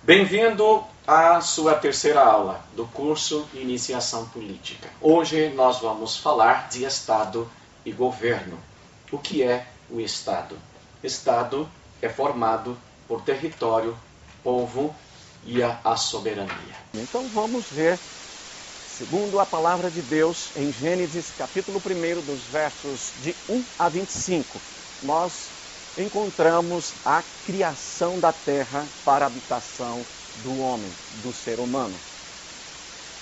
Bem-vindo à sua terceira aula do curso Iniciação Política. Hoje nós vamos falar de Estado e governo. O que é o Estado? Estado é formado por território, povo e a soberania. Então vamos ver, segundo a palavra de Deus, em Gênesis capítulo 1, dos versos de 1 a 25, nós encontramos a criação da terra para a habitação do homem, do ser humano.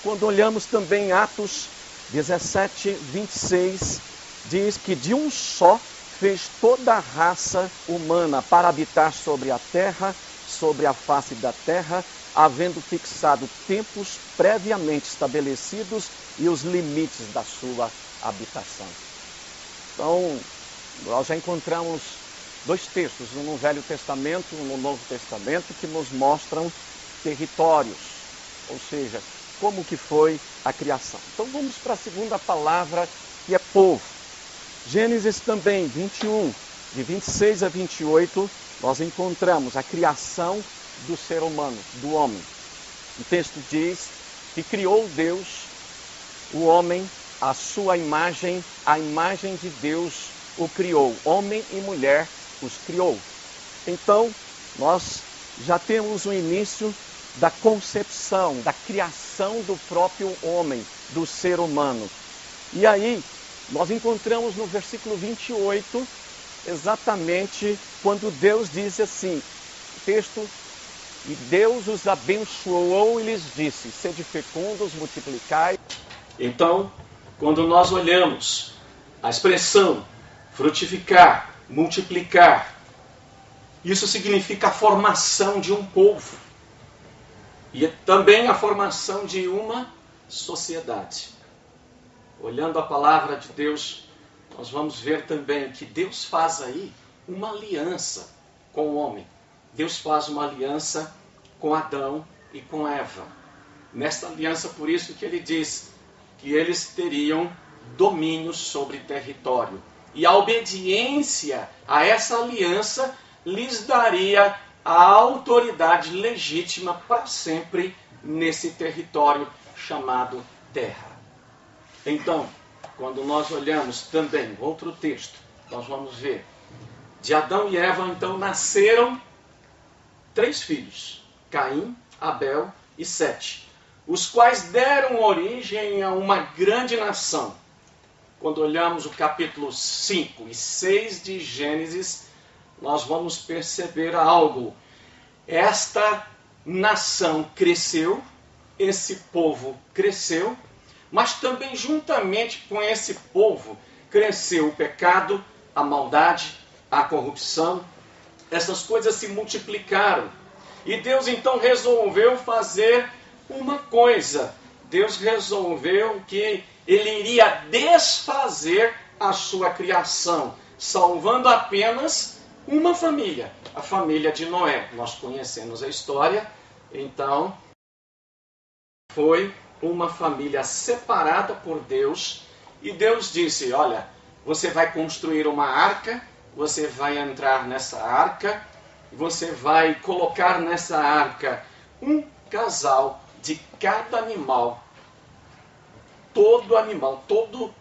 Quando olhamos também Atos 17, 26, diz que de um só fez toda a raça humana para habitar sobre a terra, sobre a face da terra, havendo fixado tempos previamente estabelecidos e os limites da sua habitação. Então, nós já encontramos dois textos, um no Velho Testamento e um no Novo Testamento, que nos mostram territórios, ou seja, como que foi a criação. Então vamos para a segunda palavra, que é povo. Gênesis também 21, de 26 a 28, nós encontramos a criação do ser humano, do homem. O texto diz que criou Deus, o homem, à sua imagem, a imagem de Deus o criou, homem e mulher os criou. Então, nós já temos o início da concepção, da criação do próprio homem, do ser humano. E aí, nós encontramos no versículo 28, exatamente quando Deus diz assim, o texto: e Deus os abençoou e lhes disse, sede fecundos, multiplicai. Então, quando nós olhamos a expressão frutificar, multiplicar, isso significa a formação de um povo e também a formação de uma sociedade. Olhando a palavra de Deus, nós vamos ver também que Deus faz aí uma aliança com o homem. Deus faz uma aliança com Adão e com Eva. Nesta aliança, por isso que ele diz que eles teriam domínio sobre território. E a obediência a essa aliança lhes daria a autoridade legítima para sempre nesse território chamado terra. Então, quando nós olhamos também outro texto, nós vamos ver, de Adão e Eva então nasceram 3 filhos, Caim, Abel e Sete, os quais deram origem a uma grande nação. Quando olhamos o capítulo 5 e 6 de Gênesis, nós vamos perceber algo. Esta nação cresceu, esse povo cresceu, mas também juntamente com esse povo cresceu o pecado, a maldade, a corrupção. Essas coisas se multiplicaram. E Deus então resolveu fazer uma coisa. Deus resolveu que ele iria desfazer a sua criação, salvando apenas uma família, a família de Noé. Nós conhecemos a história, então foi uma família separada por Deus, e Deus disse, olha, você vai construir uma arca, você vai entrar nessa arca, você vai colocar nessa arca um casal de cada animal, todo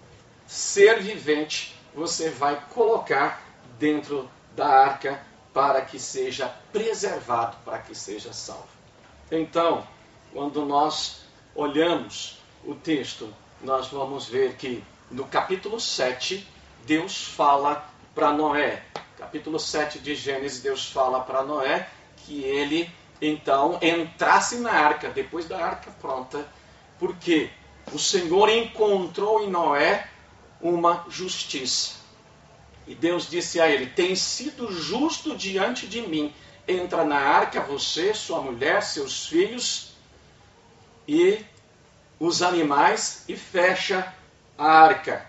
ser vivente, você vai colocar dentro da arca para que seja preservado, para que seja salvo. Então, quando nós olhamos o texto, nós vamos ver que no capítulo 7, Deus fala para Noé. Capítulo 7 de Gênesis, Deus fala para Noé que ele, então, entrasse na arca, depois da arca pronta, porque o Senhor encontrou em Noé uma justiça. E Deus disse a ele, tem sido justo diante de mim. Entra na arca, você, sua mulher, seus filhos e os animais, e fecha a arca.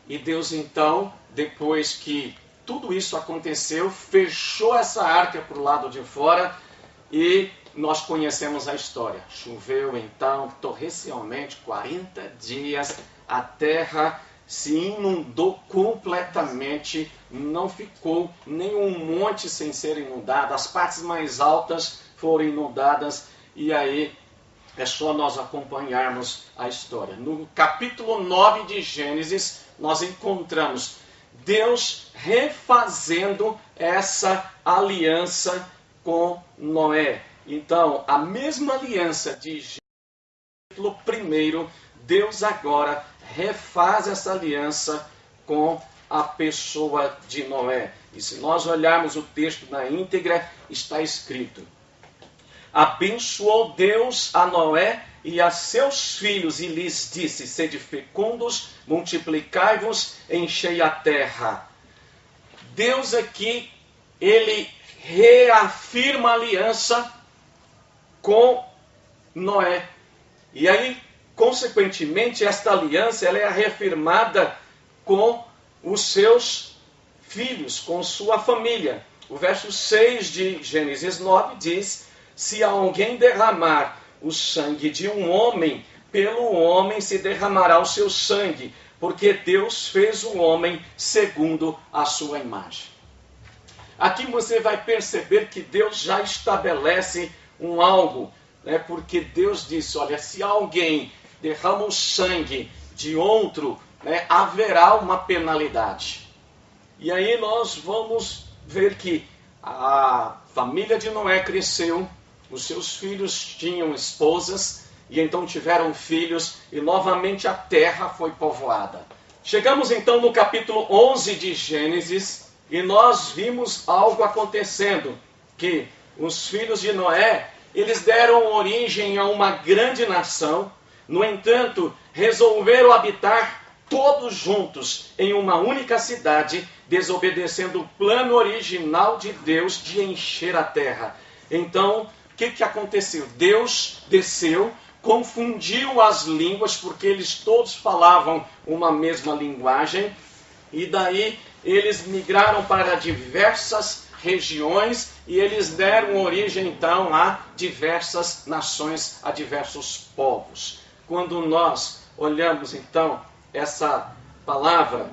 E Deus então, depois que tudo isso aconteceu, fechou essa arca para o lado de fora, e nós conhecemos a história. Choveu então torrencialmente 40 dias, a terra se inundou completamente, não ficou nenhum monte sem ser inundado, as partes mais altas foram inundadas, e aí é só nós acompanharmos a história. No capítulo 9 de Gênesis, nós encontramos Deus refazendo essa aliança com Noé. Então, a mesma aliança de Gênesis, capítulo 1, Deus agora refaz essa aliança com a pessoa de Noé. E se nós olharmos o texto na íntegra, está escrito: abençoou Deus a Noé e a seus filhos, e lhes disse: sede fecundos, multiplicai-vos, enchei a terra. Deus aqui, ele reafirma a aliança com Noé. E aí, consequentemente, esta aliança ela é reafirmada com os seus filhos, com sua família. O verso 6 de Gênesis 9 diz: se alguém derramar o sangue de um homem, pelo homem se derramará o seu sangue, porque Deus fez o homem segundo a sua imagem. Aqui você vai perceber que Deus já estabelece um algo, né? Porque Deus disse: olha, se alguém derrama o sangue de outro, né, haverá uma penalidade. E aí nós vamos ver que a família de Noé cresceu, os seus filhos tinham esposas, e então tiveram filhos, e novamente a terra foi povoada. Chegamos então no capítulo 11 de Gênesis, e nós vimos algo acontecendo, que os filhos de Noé, eles deram origem a uma grande nação. No entanto, resolveram habitar todos juntos em uma única cidade, desobedecendo o plano original de Deus de encher a terra. Então, o que aconteceu? Deus desceu, confundiu as línguas, porque eles todos falavam uma mesma linguagem, e daí eles migraram para diversas regiões, e eles deram origem então a diversas nações, a diversos povos. Quando nós olhamos então essa palavra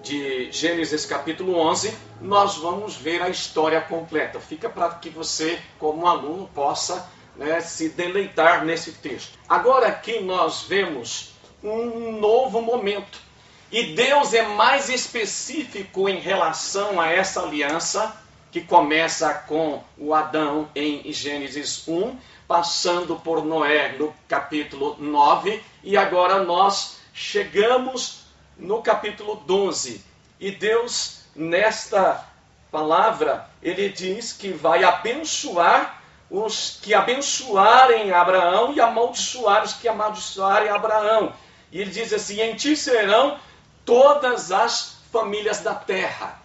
de Gênesis capítulo 11, nós vamos ver a história completa. Fica para que você, como aluno, possa, né, se deleitar nesse texto. Agora aqui nós vemos um novo momento. E Deus é mais específico em relação a essa aliança, que começa com o Adão em Gênesis 1, passando por Noé no capítulo 9, e agora nós chegamos no capítulo 12. E Deus, nesta palavra, ele diz que vai abençoar os que abençoarem Abraão e amaldiçoar os que amaldiçoarem Abraão. E ele diz assim: em ti serão todas as famílias da terra.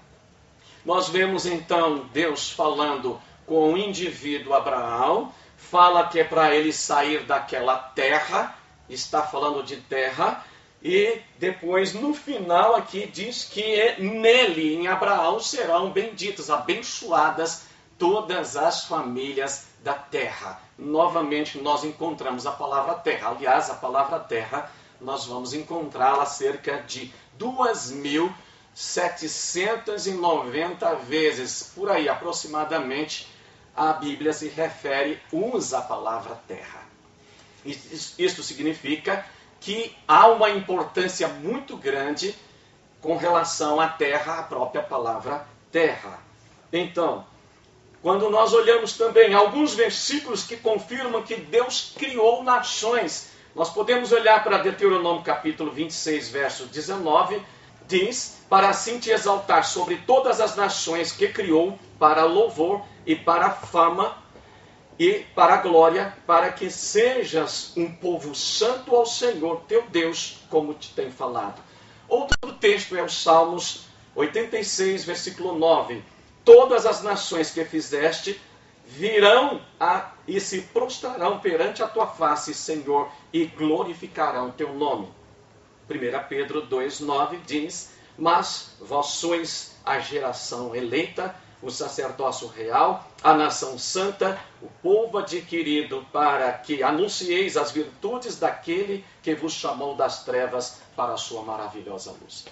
Nós vemos então Deus falando com o indivíduo Abraão, fala que é para ele sair daquela terra, está falando de terra, e depois no final aqui diz que nele, em Abraão, serão benditas, abençoadas todas as famílias da terra. Novamente nós encontramos a palavra terra. Aliás, a palavra terra nós vamos encontrá-la cerca de 2.790 vezes, por aí aproximadamente, a Bíblia se refere, usa a palavra terra. Isto significa que há uma importância muito grande com relação à terra, a própria palavra terra. Então, quando nós olhamos também alguns versículos que confirmam que Deus criou nações, nós podemos olhar para Deuteronômio capítulo 26, verso 19, diz: para assim te exaltar sobre todas as nações que criou, para louvor e para fama e para glória, para que sejas um povo santo ao Senhor teu Deus, como te tem falado. Outro texto é o Salmos 86, versículo 9. Todas as nações que fizeste virão e se prostrarão perante a tua face, Senhor, e glorificarão teu nome. 1 Pedro 2,9 diz: mas vós sois a geração eleita, o sacerdócio real, a nação santa, o povo adquirido, para que anuncieis as virtudes daquele que vos chamou das trevas para a sua maravilhosa luz.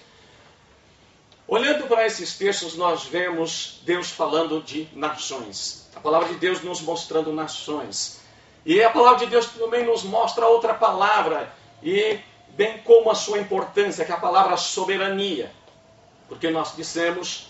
Olhando para esses textos, nós vemos Deus falando de nações. A palavra de Deus nos mostrando nações. E a palavra de Deus também nos mostra outra palavra, e bem como a sua importância, que é a palavra soberania. Porque nós dissemos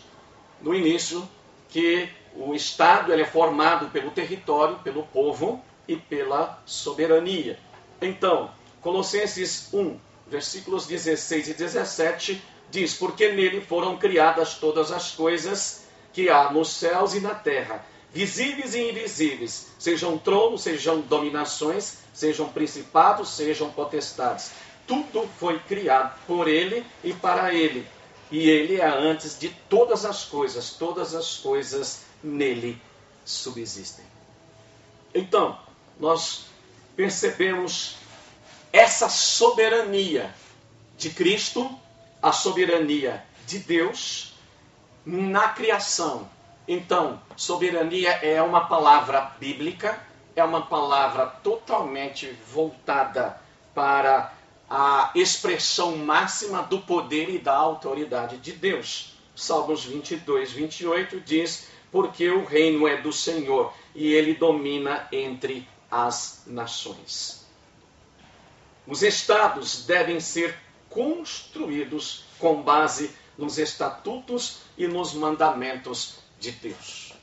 no início que o Estado ele é formado pelo território, pelo povo e pela soberania. Então, Colossenses 1, versículos 16 e 17, diz: porque nele foram criadas todas as coisas que há nos céus e na terra, visíveis e invisíveis, sejam tronos, sejam dominações, sejam principados, sejam potestades. Tudo foi criado por ele e para ele. E ele é antes de todas as coisas nele subsistem. Então, nós percebemos essa soberania de Cristo, a soberania de Deus na criação. Então, soberania é uma palavra bíblica, é uma palavra totalmente voltada para a expressão máxima do poder e da autoridade de Deus. Salmos 22, 28 diz: porque o reino é do Senhor e ele domina entre as nações. Os estados devem ser construídos com base nos estatutos e nos mandamentos de Deus.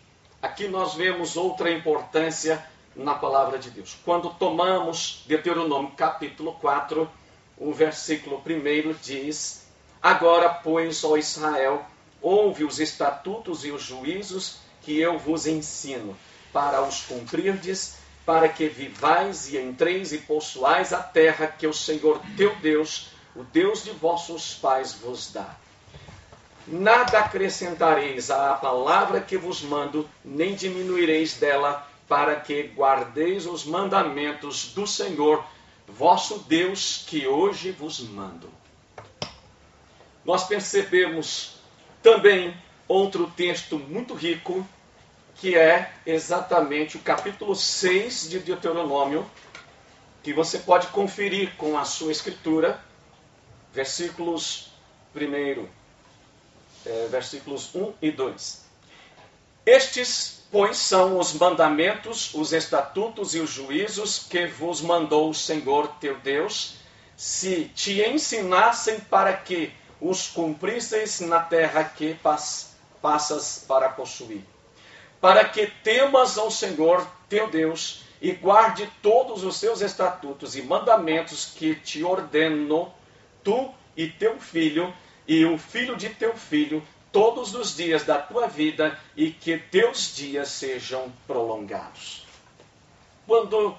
Aqui nós vemos outra importância na palavra de Deus. Quando tomamos Deuteronômio capítulo 4, o versículo 1 diz: agora, pois, ó Israel, ouve os estatutos e os juízos que eu vos ensino, para os cumprirdes, para que vivais e entreis e possuais a terra que o Senhor teu Deus, o Deus de vossos pais, vos dá. Nada acrescentareis à palavra que vos mando, nem diminuireis dela, para que guardeis os mandamentos do Senhor, vosso Deus, que hoje vos mando. Nós percebemos também outro texto muito rico, que é exatamente o capítulo 6 de Deuteronômio, que você pode conferir com a sua escritura, versículos 1 e 2. Estes, pois, são os mandamentos, os estatutos e os juízos que vos mandou o Senhor teu Deus, se te ensinassem para que os cumprisseis na terra que passas para possuir. Para que temas ao Senhor teu Deus e guarde todos os seus estatutos e mandamentos que te ordeno, tu e teu filho, e o filho de teu filho, todos os dias da tua vida, e que teus dias sejam prolongados. Quando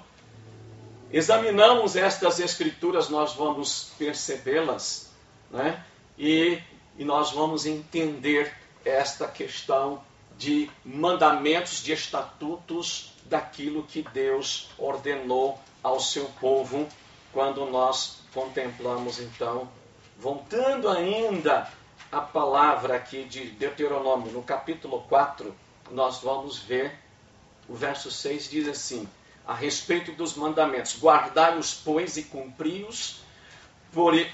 examinamos estas escrituras, nós vamos percebê-las, né? E nós vamos entender esta questão de mandamentos, de estatutos, daquilo que Deus ordenou ao seu povo, quando nós contemplamos, então, voltando ainda a palavra aqui de Deuteronômio, no capítulo 4, nós vamos ver, o verso 6 diz assim: a respeito dos mandamentos, guardai-os, pois, e cumpri-os,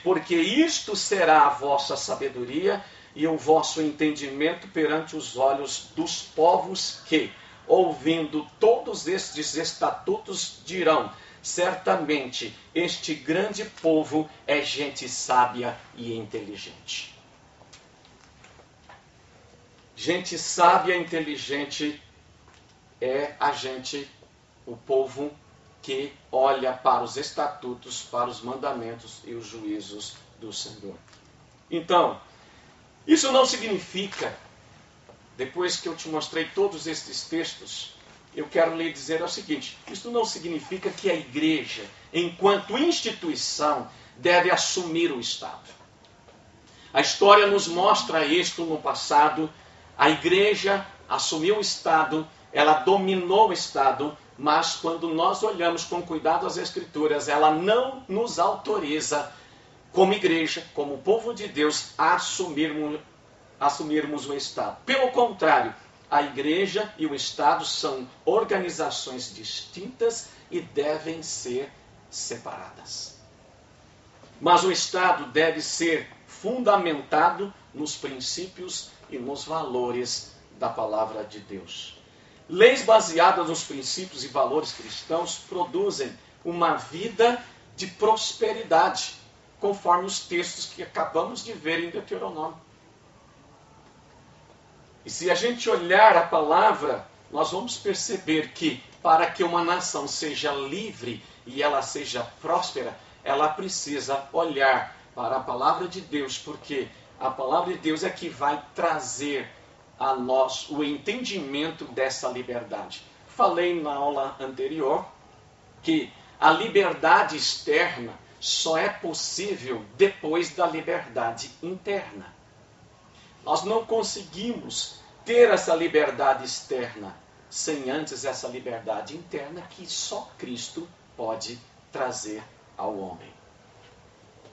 porque isto será a vossa sabedoria e o vosso entendimento perante os olhos dos povos que, ouvindo todos estes estatutos, dirão: certamente este grande povo é gente sábia e inteligente. Gente sábia e inteligente é a gente, o povo que olha para os estatutos, para os mandamentos e os juízos do Senhor. Então, isso não significa, depois que eu te mostrei todos estes textos, eu quero lhe dizer o seguinte: isso não significa que a igreja, enquanto instituição, deve assumir o Estado. A história nos mostra isto no passado. A igreja assumiu o Estado, ela dominou o Estado, mas quando nós olhamos com cuidado as Escrituras, ela não nos autoriza, como igreja, como povo de Deus, a assumirmos o Estado. Pelo contrário, a igreja e o Estado são organizações distintas e devem ser separadas. Mas o Estado deve ser fundamentado nos princípios e nos valores da palavra de Deus. Leis baseadas nos princípios e valores cristãos produzem uma vida de prosperidade, conforme os textos que acabamos de ver em Deuteronômio. E se a gente olhar a palavra, nós vamos perceber que para que uma nação seja livre e ela seja próspera, ela precisa olhar para a palavra de Deus, porque a palavra de Deus é que vai trazer a nós o entendimento dessa liberdade. Falei na aula anterior que a liberdade externa só é possível depois da liberdade interna. Nós não conseguimos ter essa liberdade externa sem antes essa liberdade interna que só Cristo pode trazer ao homem.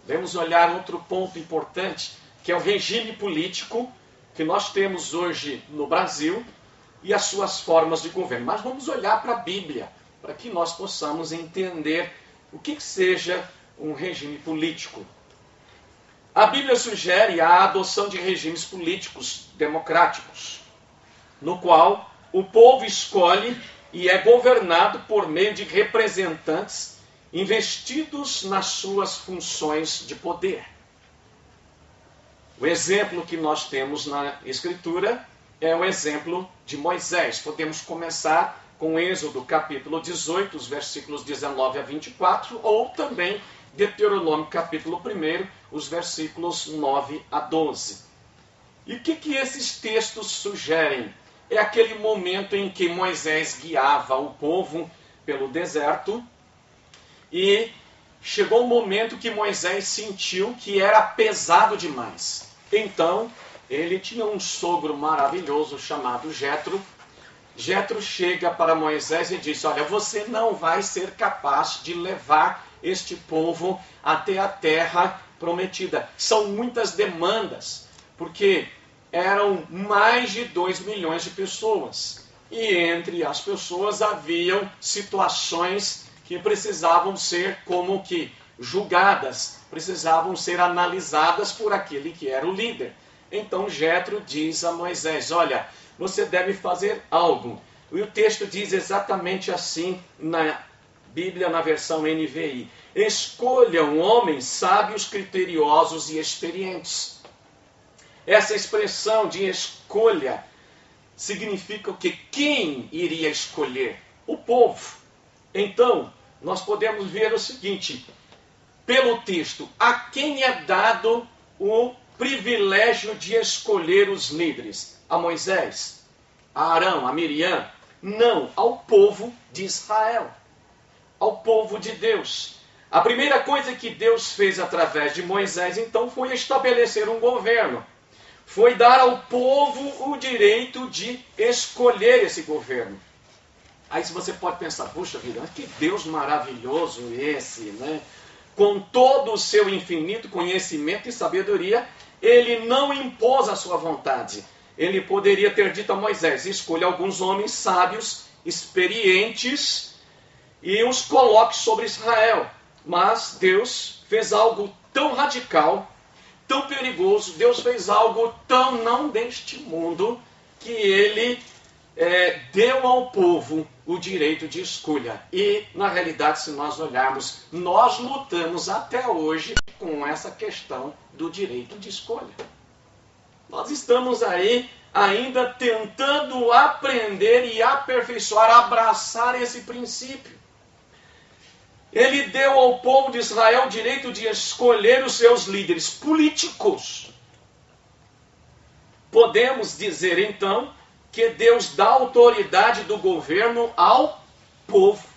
Vamos olhar outro ponto importante, que é o regime político que nós temos hoje no Brasil e as suas formas de governo. Mas vamos olhar para a Bíblia, para que nós possamos entender o que seja um regime político. A Bíblia sugere a adoção de regimes políticos democráticos, no qual o povo escolhe e é governado por meio de representantes investidos nas suas funções de poder. O exemplo que nós temos na Escritura é o exemplo de Moisés. Podemos começar com Êxodo capítulo 18, os versículos 19 a 24, ou também Deuteronômio capítulo 1, os versículos 9 a 12. E o que esses textos sugerem? É aquele momento em que Moisés guiava o povo pelo deserto e chegou um momento que Moisés sentiu que era pesado demais. Então, ele tinha um sogro maravilhoso chamado Jetro. Jetro chega para Moisés e diz: olha, você não vai ser capaz de levar este povo até a terra prometida. São muitas demandas, porque eram mais de 2 milhões de pessoas. E entre as pessoas haviam situações que precisavam ser como que julgadas, precisavam ser analisadas por aquele que era o líder. Então Jetro diz a Moisés: olha, você deve fazer algo. E o texto diz exatamente assim na Bíblia, na versão NVI: escolham homens sábios, criteriosos e experientes. Essa expressão de escolha significa o que? Quem iria escolher? O povo. Então, nós podemos ver o seguinte, pelo texto: a quem é dado o privilégio de escolher os líderes? A Moisés? A Arão? A Miriam? Não, ao povo de Israel, ao povo de Deus. A primeira coisa que Deus fez através de Moisés, então, foi estabelecer um governo. Foi dar ao povo o direito de escolher esse governo. Aí você pode pensar: puxa vida, que Deus maravilhoso esse, né? Com todo o seu infinito conhecimento e sabedoria, ele não impôs a sua vontade. Ele poderia ter dito a Moisés: escolha alguns homens sábios, experientes, e os coloque sobre Israel. Mas Deus fez algo tão radical, tão perigoso, Deus fez algo tão não deste mundo, que ele deu ao povo o direito de escolha. E, na realidade, se nós olharmos, nós lutamos até hoje com essa questão do direito de escolha. Nós estamos aí ainda tentando aprender e aperfeiçoar, abraçar esse princípio. Ele deu ao povo de Israel o direito de escolher os seus líderes políticos. Podemos dizer, então, que Deus dá autoridade do governo ao povo.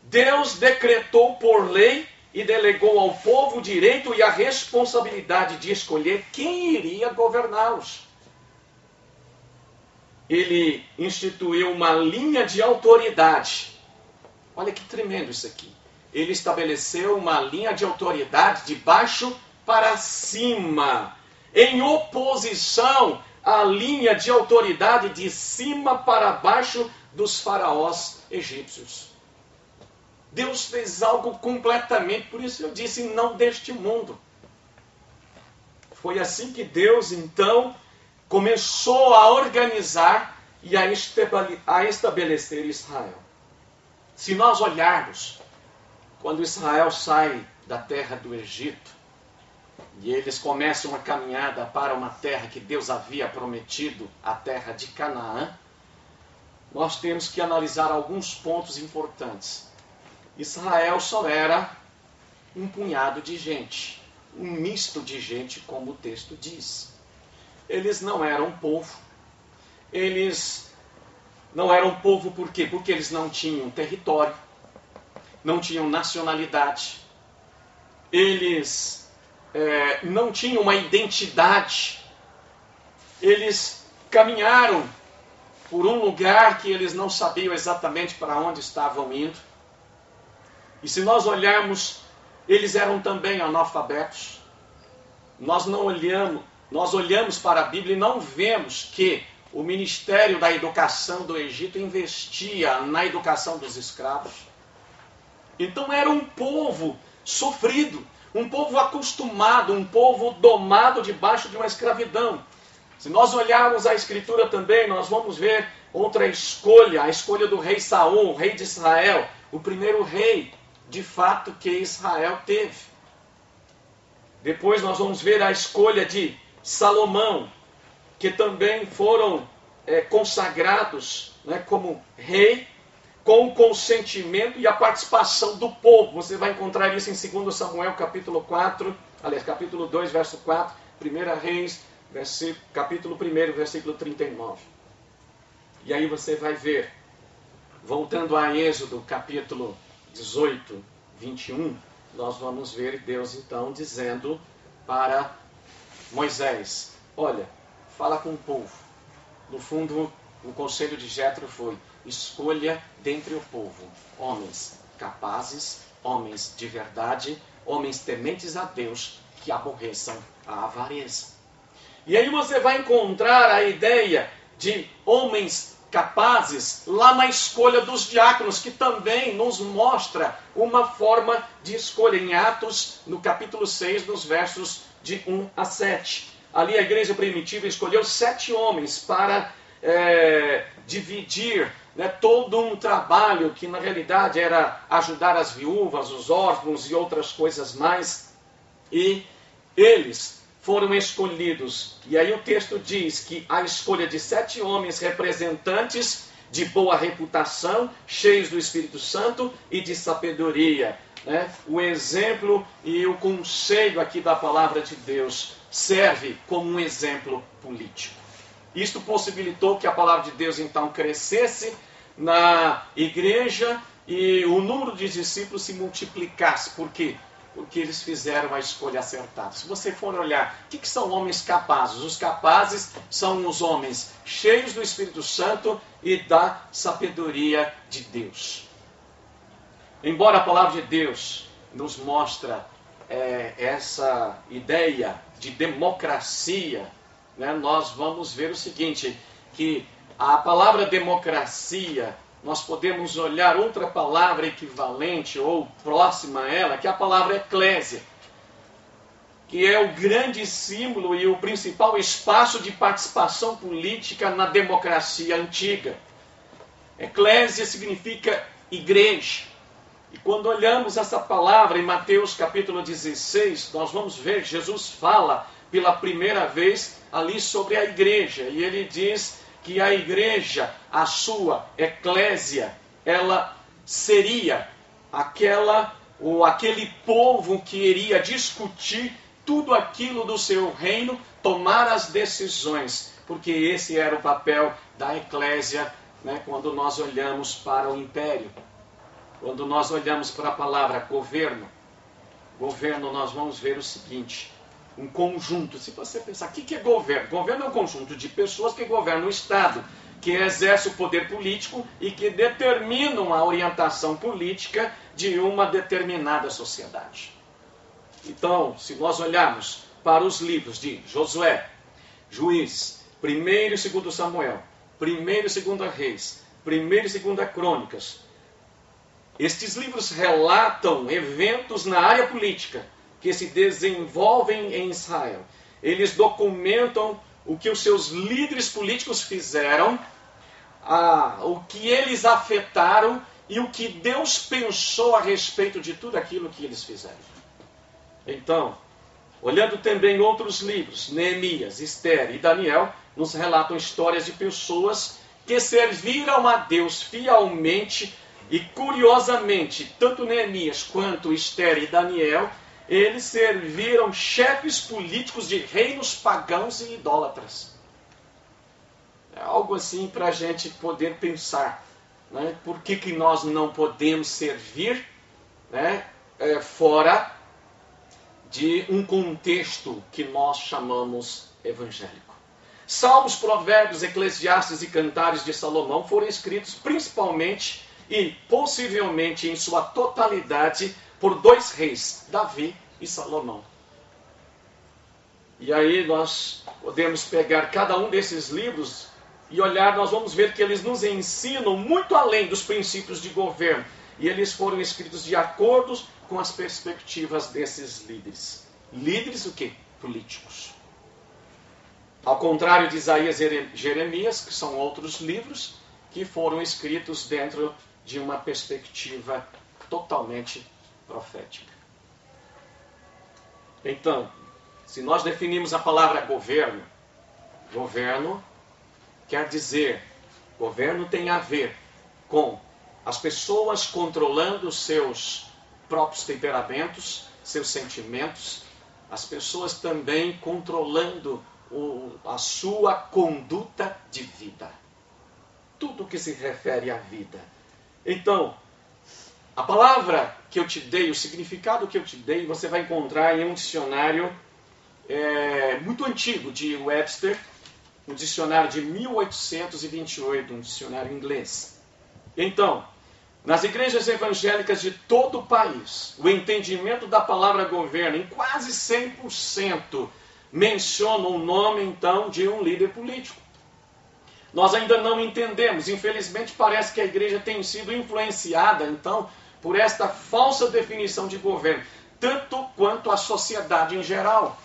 Deus decretou por lei e delegou ao povo o direito e a responsabilidade de escolher quem iria governá-los. Ele instituiu uma linha de autoridade. Olha que tremendo isso aqui. Ele estabeleceu uma linha de autoridade de baixo para cima, em oposição à linha de autoridade de cima para baixo dos faraós egípcios. Deus fez algo completamente, por isso eu disse, não deste mundo. Foi assim que Deus, então, começou a organizar e a estabelecer Israel. Se nós olharmos, quando Israel sai da terra do Egito, e eles começam uma caminhada para uma terra que Deus havia prometido, a terra de Canaã, nós temos que analisar alguns pontos importantes. Israel só era um punhado de gente, um misto de gente, como o texto diz. Eles não eram povo. Eles não eram povo por quê? Porque eles não tinham território, não tinham nacionalidade, eles não tinham uma identidade. Eles caminharam por um lugar que eles não sabiam exatamente para onde estavam indo. E se nós olharmos, eles eram também analfabetos. Nós olhamos para a Bíblia e não vemos que o Ministério da Educação do Egito investia na educação dos escravos. Então era um povo sofrido, um povo acostumado, um povo domado debaixo de uma escravidão. Se nós olharmos a Escritura também, nós vamos ver outra escolha, a escolha do rei Saul, o rei de Israel, o primeiro rei, de fato, que Israel teve. Depois nós vamos ver a escolha de Salomão, que também foram consagrados, né, como rei, com o consentimento e a participação do povo. Você vai encontrar isso em 2 Samuel capítulo 4, aliás, capítulo 2, verso 4, 1 Reis, capítulo 1, versículo 39. E aí você vai ver, voltando a Êxodo, capítulo 18, 21, nós vamos ver Deus então dizendo para Moisés: olha, fala com o povo. No fundo, o conselho de Jetro foi: escolha dentre o povo homens capazes, homens de verdade, homens tementes a Deus, que aborreçam a avareza. E aí você vai encontrar a ideia de homens capazes lá na escolha dos diáconos, que também nos mostra uma forma de escolha em Atos, no capítulo 6, nos versos de 1 a 7. Ali a igreja primitiva escolheu 7 homens para dividir, né, todo um trabalho que na realidade era ajudar as viúvas, os órfãos e outras coisas mais. E eles foram escolhidos. E aí o texto diz que a escolha de 7 homens representantes de boa reputação, cheios do Espírito Santo e de sabedoria. Né? O exemplo e o conselho aqui da palavra de Deus serve como um exemplo político. Isto possibilitou que a palavra de Deus então crescesse na igreja e o número de discípulos se multiplicasse. Por quê? Porque eles fizeram a escolha acertada. Se você for olhar, o que são homens capazes? Os capazes são os homens cheios do Espírito Santo e da sabedoria de Deus. Embora a palavra de Deus nos mostra essa ideia de democracia, né, nós vamos ver o seguinte, que a palavra democracia, nós podemos olhar outra palavra equivalente ou próxima a ela, que é a palavra eclésia, que é o grande símbolo e o principal espaço de participação política na democracia antiga. Eclésia significa igreja. E quando olhamos essa palavra em Mateus capítulo 16, nós vamos ver Jesus fala pela primeira vez ali sobre a igreja. E ele diz que a igreja, a sua eclésia, ela seria aquele povo que iria discutir tudo aquilo do seu reino, tomar as decisões, porque esse era o papel da eclésia, né, quando nós olhamos para o império. Quando nós olhamos para a palavra governo, nós vamos ver o seguinte: um conjunto. Se você pensar, o que é governo? Governo é um conjunto de pessoas que governam o Estado, que exerce o poder político e que determinam a orientação política de uma determinada sociedade. Então, se nós olharmos para os livros de Josué, Juízes, 1º e 2º Samuel, 1º e 2º Reis, 1º e 2º Crônicas, estes livros relatam eventos na área política que se desenvolvem em Israel. eles documentam o que os seus líderes políticos fizeram, o que eles afetaram e o que Deus pensou a respeito de tudo aquilo que eles fizeram. Então, olhando também outros livros, Neemias, Esther e Daniel, nos relatam histórias de pessoas que serviram a Deus fielmente e, curiosamente, tanto Neemias quanto Esther e Daniel, eles serviram chefes políticos de reinos pagãos e idólatras. É algo assim para a gente poder pensar, né? Por que nós não podemos servir, né, fora de um contexto que nós chamamos evangélico? Salmos, Provérbios, Eclesiastes e Cantares de Salomão foram escritos principalmente e possivelmente em sua totalidade por dois reis, Davi e Salomão. E aí nós podemos pegar cada um desses livros e olhar, nós vamos ver que eles nos ensinam muito além dos princípios de governo. E eles foram escritos de acordo com as perspectivas desses líderes. Líderes o quê? Políticos. Ao contrário de Isaías e Jeremias, que são outros livros que foram escritos dentro de uma perspectiva totalmente profética. Então, se nós definimos a palavra governo, governo quer dizer, governo tem a ver com as pessoas controlando seus próprios temperamentos, seus sentimentos, as pessoas também controlando a sua conduta de vida. Tudo que se refere à vida. Então, a palavra que eu te dei, o significado que eu te dei, você vai encontrar em um dicionário muito antigo de Webster, um dicionário de 1828, um dicionário inglês. Então, nas igrejas evangélicas de todo o país, o entendimento da palavra governo, em quase 100%, menciona o nome, então, de um líder político. Nós ainda não entendemos. Infelizmente, parece que a igreja tem sido influenciada, então, por esta falsa definição de governo, tanto quanto a sociedade em geral.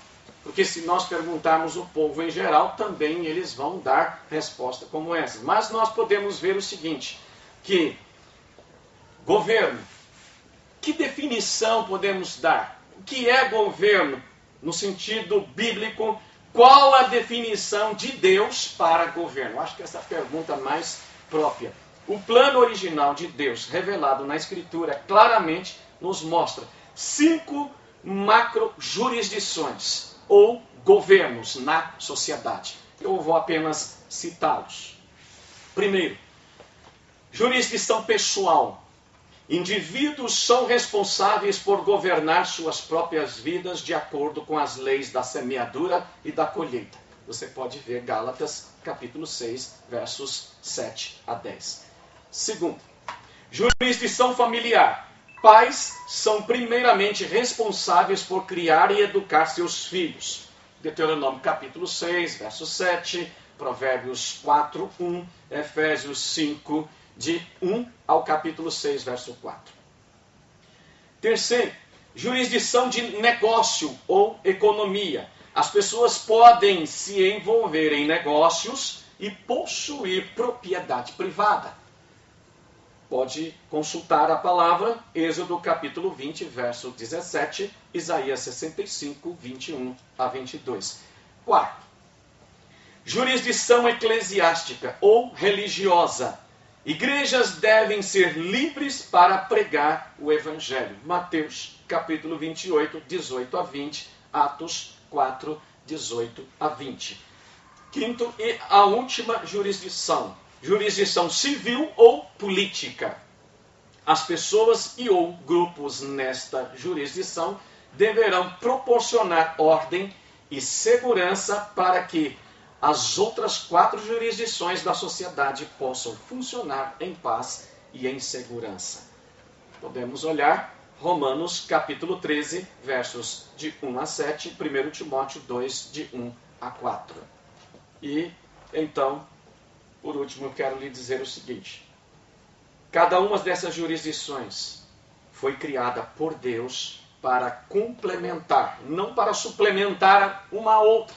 Porque se nós perguntarmos o povo em geral, também eles vão dar resposta como essa. Mas nós podemos ver o seguinte, que governo, que definição podemos dar? O que é governo no sentido bíblico? Qual a definição de Deus para governo? Acho que essa é a pergunta mais própria. O plano original de Deus, revelado na Escritura, claramente nos mostra 5 macro-jurisdições ou governos na sociedade. Eu vou apenas citá-los. Primeiro, jurisdição pessoal. Indivíduos são responsáveis por governar suas próprias vidas de acordo com as leis da semeadura e da colheita. Você pode ver Gálatas, capítulo 6, versos 7 a 10. Segundo, jurisdição familiar. Pais são primeiramente responsáveis por criar e educar seus filhos. Deuteronômio capítulo 6, verso 7, Provérbios 4, 1, Efésios 5, de 1 ao capítulo 6, verso 4. Terceiro, jurisdição de negócio ou economia. As pessoas podem se envolver em negócios e possuir propriedade privada. Pode consultar a palavra, Êxodo capítulo 20, verso 17, Isaías 65, 21 a 22. Quarto, jurisdição eclesiástica ou religiosa. Igrejas devem ser livres para pregar o Evangelho. Mateus capítulo 28, 18 a 20, Atos 4, 18 a 20. Quinto e a última jurisdição. Jurisdição civil ou política. As pessoas e ou grupos nesta jurisdição deverão proporcionar ordem e segurança para que as outras 4 jurisdições da sociedade possam funcionar em paz e em segurança. Podemos olhar Romanos capítulo 13, versos de 1 a 7, 1 Timóteo 2, de 1 a 4. E, então, por último, eu quero lhe dizer o seguinte. Cada uma dessas jurisdições foi criada por Deus para complementar, não para suplementar uma a outra.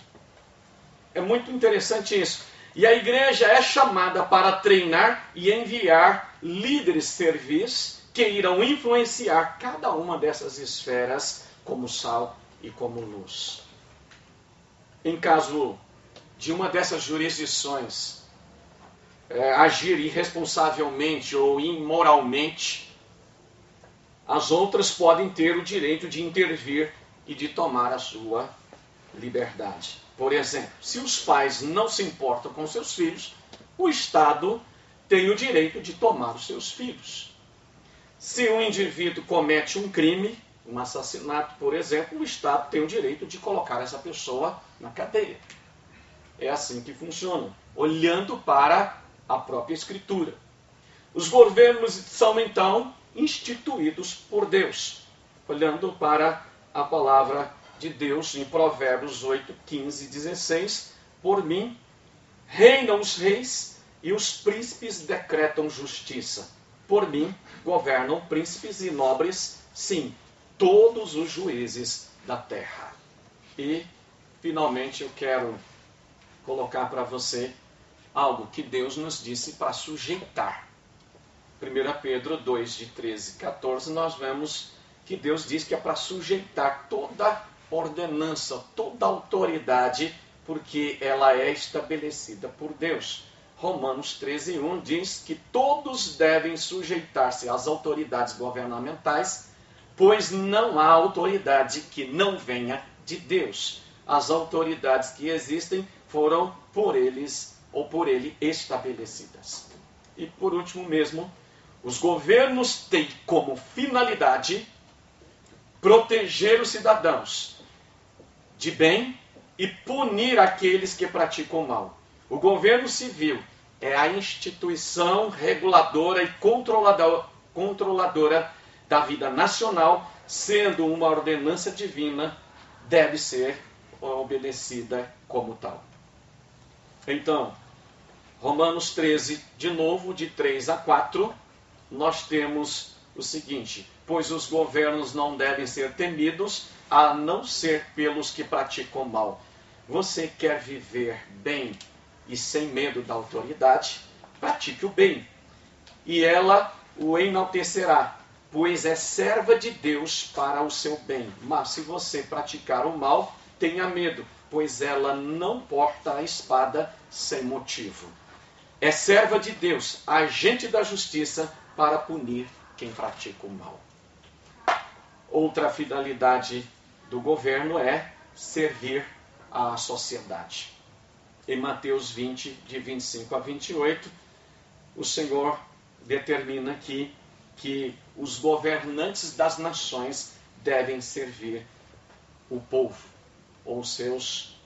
É muito interessante isso. E a igreja é chamada para treinar e enviar líderes servis que irão influenciar cada uma dessas esferas como sal e como luz. Em caso de uma dessas jurisdições agir irresponsavelmente ou imoralmente, as outras podem ter o direito de intervir e de tomar a sua liberdade. Por exemplo, se os pais não se importam com seus filhos, o Estado tem o direito de tomar os seus filhos. Se um indivíduo comete um crime, um assassinato, por exemplo, o Estado tem o direito de colocar essa pessoa na cadeia. É assim que funciona, olhando para a própria Escritura. Os governos são, então, instituídos por Deus, olhando para a palavra de Deus em Provérbios 8, 15 e 16. Por mim, reinam os reis e os príncipes decretam justiça. Por mim, governam príncipes e nobres, sim, todos os juízes da terra. E, finalmente, eu quero colocar para você algo que Deus nos disse para sujeitar. 1 Pedro 2, de 13 e 14, nós vemos que Deus diz que é para sujeitar toda ordenança, toda autoridade, porque ela é estabelecida por Deus. Romanos 13, 1 diz que todos devem sujeitar-se às autoridades governamentais, pois não há autoridade que não venha de Deus. As autoridades que existem foram por eles ou por ele estabelecidas. E por último mesmo, os governos têm como finalidade proteger os cidadãos de bem e punir aqueles que praticam mal. O governo civil é a instituição reguladora e controladora da vida nacional, sendo uma ordenança divina, deve ser obedecida como tal. Então, Romanos 13, de novo, de 3 a 4, nós temos o seguinte: pois os governos não devem ser temidos, a não ser pelos que praticam mal. Você quer viver bem e sem medo da autoridade? Pratique o bem, e ela o enaltecerá, pois é serva de Deus para o seu bem. Mas se você praticar o mal, tenha medo, pois ela não porta a espada sem motivo. É serva de Deus, agente da justiça, para punir quem pratica o mal. Outra finalidade do governo é servir à sociedade. Em Mateus 20, de 25 a 28, o Senhor determina aqui que os governantes das nações devem servir o povo, ou seus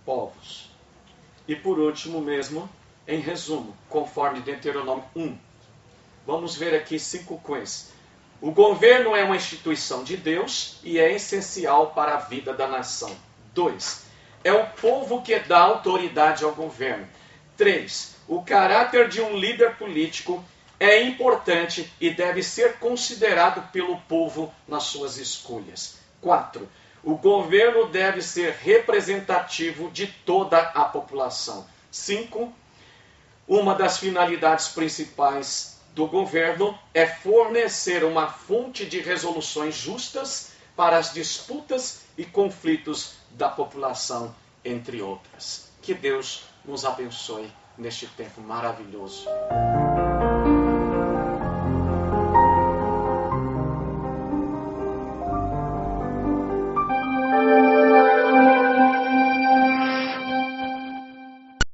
povos. E por último mesmo, em resumo, conforme Deuteronômio 1, vamos ver aqui 5 coisas. O governo é uma instituição de Deus e é essencial para a vida da nação. 2. É o povo que dá autoridade ao governo. 3. O caráter de um líder político é importante e deve ser considerado pelo povo nas suas escolhas. 4. O governo deve ser representativo de toda a população. 5. Uma das finalidades principais do governo é fornecer uma fonte de resoluções justas para as disputas e conflitos da população, entre outras. Que Deus nos abençoe neste tempo maravilhoso.